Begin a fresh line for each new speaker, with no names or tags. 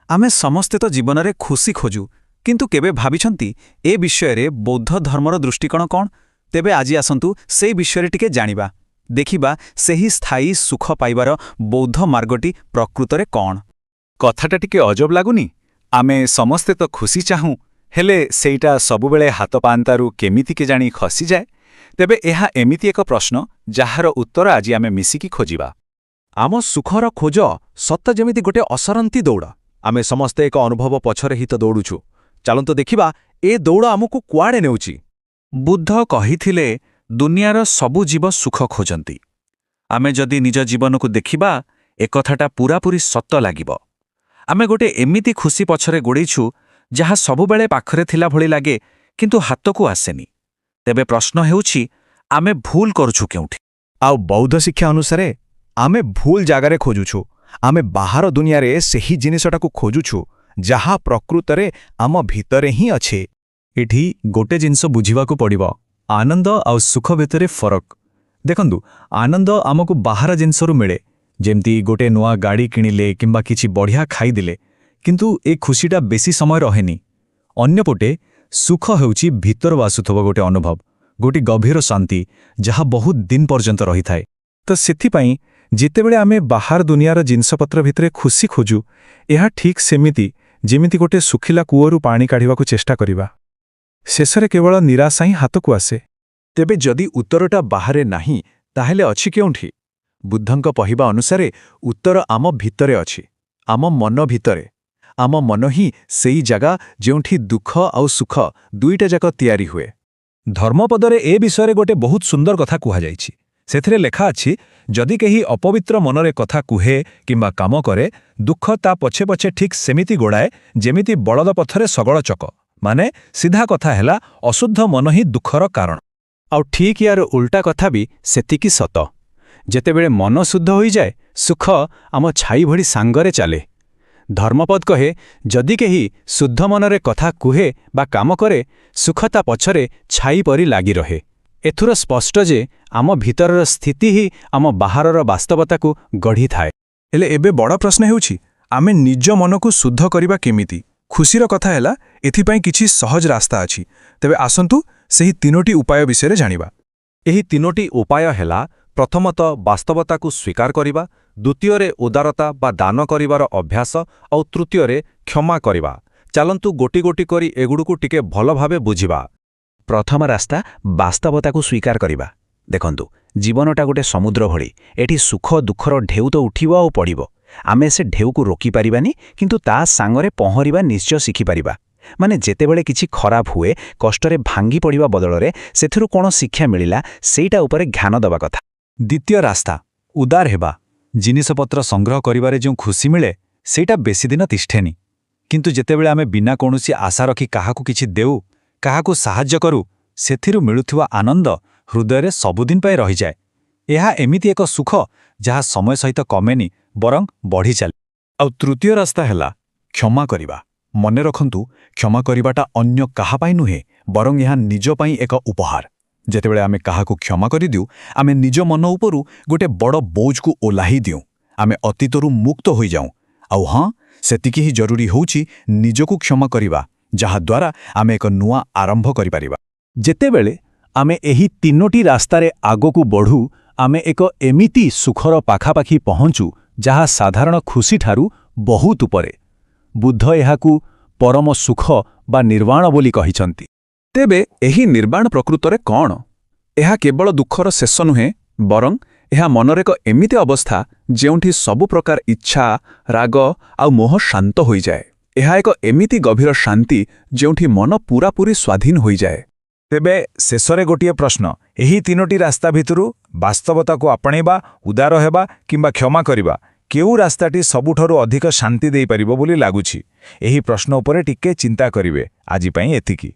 आमे समस्ते तो जीवन में खुशी खोजु किंतु केबे भाविछंती ए विषय रे बौद्ध धर्मर दृष्टिकोण कौन तेबे आज आसंतु से विषय टिके जानिबा देखिबा सेही स्थायी सुख पाइबार बौद्ध मार्गटी प्रकृतरे कौन।
कथाटा टिके अजब लागुनी। आमे समस्ते तो खुशी चाहूं हेले सेईटा सबुबेले हाथ पांतारू केमिति के जानी खसी जाए। तेबे एहा एमिति एक प्रश्न जाहार उत्तर आज आमे मिसिकी खोजिबा।
आम सुखर खोज सत्य जेमिति गोटे असरंती दौड़ आमे समस्ते एक अनुभव पछरे हित दौड़ुछु। चलंतो देखिबा ए दौड़ आमको कुआडे नेउची।
बुद्ध कहिथिले दुनियार सबु जीव सुख खोजंती। आमे जदि निज जीवन को देखिबा एकथाटा पूरापूरी सत्त लागिब। आमे गोटे एमिति खुशी पछरे गोड़ेछु जहा सबुबेले पाखरे थिला भली लागे किंतु हाथकू आसेनी। तेबे प्रश्न हेउछि आमे भूल करूछु केउठी।
आउ बौद्ध शिक्षा अनुसारे आमे भूल जागारे खोजुछु। आमे बाहर दुनिया रे सेही जिनिसटाकू खोजुछु जहा प्रकृतरे आम भितरे ही अच्छे।
एठी गोटे जिनस बुझिबाकू पड़िबो आनंद आउ सुख भितरे फरक। देखंतु आनंद आमको बाहर जिनसरू मिले जेमती गोटे नुआ गाड़ी किणिले किंबा किछि बढ़िया खाई दिले किंतु ए खुशीटा बेसी समय रहेनी। अन्यपटे सुख हेउछि भितर आसुथबो गोटे अनुभव गोटे गभीर शांति जहा बहुत दिन पर्यंत रही थाए। तो सेथिपाई जितेबेले आमे बाहर दुनियार जिनसपत्र भितरे खुशी खोजु एहा ठीक सेमिति जेमिति गोटे सुखिला कूअरू पानी काढिबाकू चेष्टा करिबा शेषरे केवल निराशा ही हाथकू आसे।
तेबे जदि उत्तरटा बाहरे नाही ताहेले अछि केउठी। बुद्धंक पहिबा अनुसारे उत्तर आम भितरे अछि, आम मन भितरे। आम मन ही सेई जगह जेउठी दुख आउ सुख दुईटा जाक तयारी हुए।
धर्मपदरे ए विषय गोटे बहुत सुंदर कथा कुहा जाइछि। सेथिरे लेखा अछि जदि केही अपवित्र मनरे कथा कुहे किंबा काम करे दुख ता पछे पछे ठीक सेमिति गोड़ाए जेमिति बलद पथरे सगळ चक। माने सीधा कथा हैला अशुद्ध मन ही दुखर कारण।
आउ ठीक यार उल्टा कथा भी सेतिकी सत। जेतेबेले मन शुद्ध होई जाए सुख आम छाई भड़ी सांगरे चले। धर्मपद कहे जदि केही शुद्ध मनरे कथा कुहे बा काम करे सुखता पछरे छाई परी लागी रहे। एथुर स्पष्ट जे आम भितरर स्थिति ही आम बाहरर वास्तवता को गढ़ी थाए।
हेले एबे बड़ प्रश्न हेउछि आमे निज मन को शुद्ध करिबा केमिति। खुशीर कथा हैला एथिपाई किछि सहज रास्ता अछि। तेबे आसंतु सेही तीनोटी उपाय विषय जानिबा।
एही तीनोटी उपाय हैला प्रथमत वास्तवता को स्वीकार करिबा, द्वितीय उदारता बा दान करिबार अभ्यास और तृतीय क्षमा करिबा। चलंतु गोटी गोटी करी एगुडुकू टिके भल भावे बुझिबा।
प्रथम रास्ता वास्तवता को स्वीकार करिबा। देखंतु जीवनटा गोटे समुद्र भली एठी सुख दुखर ढेउ तो उठिबो आ पड़िबो। आमे से ढेउ को रोकी पारिबानी किंतु ता सांगरे पहरिबा निश्चय शिखि पारिबा। माने जेतेबेले किछि खराब हुए कष्टरे भांगी पड़िबा बदलरे सेथिरु कोन शिक्षा मिलिला सेईटा उपरे ध्यान दबा कथा।
द्वितीय रास्ता उदार हेबा। जिनिसपत्र संग्रह करिबारे जो खुशी मिले सेईटा बेसी दिन तिष्ठेनी किंतु जेतेबेले आमे बिना कोनोसी आशा रखी काहाकू किछि देउ काहाकू साहाय्य करू सेथिरु मिलुथिबा आनंद हृदय सबुदिन पाए रही जाए। एहा एमिति एक सुख जहा समय सहित कमेनी बरं बढ़ी चले।
आउ तृतीय रास्ता हैला क्षमा करिबा। मने रखंतु क्षमा करिबाटा अन्य काहा पाई नुहे बरं एहा निज पाई एक उपहार। जेतेबेले आमे काहाकू क्षमा करि दिउ आमे निज मन उपरु गोटे बड़ बोझ को ओलाही दिउ। आमे अतीतरु मुक्त होई जाऊं। आउ हां सेतिकी ही जरूरी होउची निजकू क्षमा करिबा जहा द्वारा आमे एक नुआ आरंभ करि पारिबा।
जेतेबेले आमे एही तीनोटी रास्तारे आगोकू बढ़ू आमे एक एमिति सुखर पाखापाखी पहुँचू जहा साधारण खुशी ठारू बहुत उपरे। बुद्ध एहाकू परम सुख बा निर्वाण बोली कहिछंती।
तेबे एही निर्वाण प्रकृतरे कौन? एहा केवल दुखर शेष नुहे बरं एहा मनर एक एमिति अवस्था जेउठी सबु प्रकार इच्छा राग आउ मोह शांत होई जाए। एहा एक एमिति गभीर शांति जेउठी मन पूरापूरी स्वाधीन होई जाए।
तेबे शेषरे गोटिए प्रश्न एही तीनोटी रास्ता भितरु वास्तवता को आपणेबा उदार हेबा किंबा क्षमा करिबा केउ रास्ताटी सबुठारु अधिक शांति देई परिबो बोली लागुछि। एही प्रश्न उपरे टिके चिंता करिवे। आजि पई एतिकी।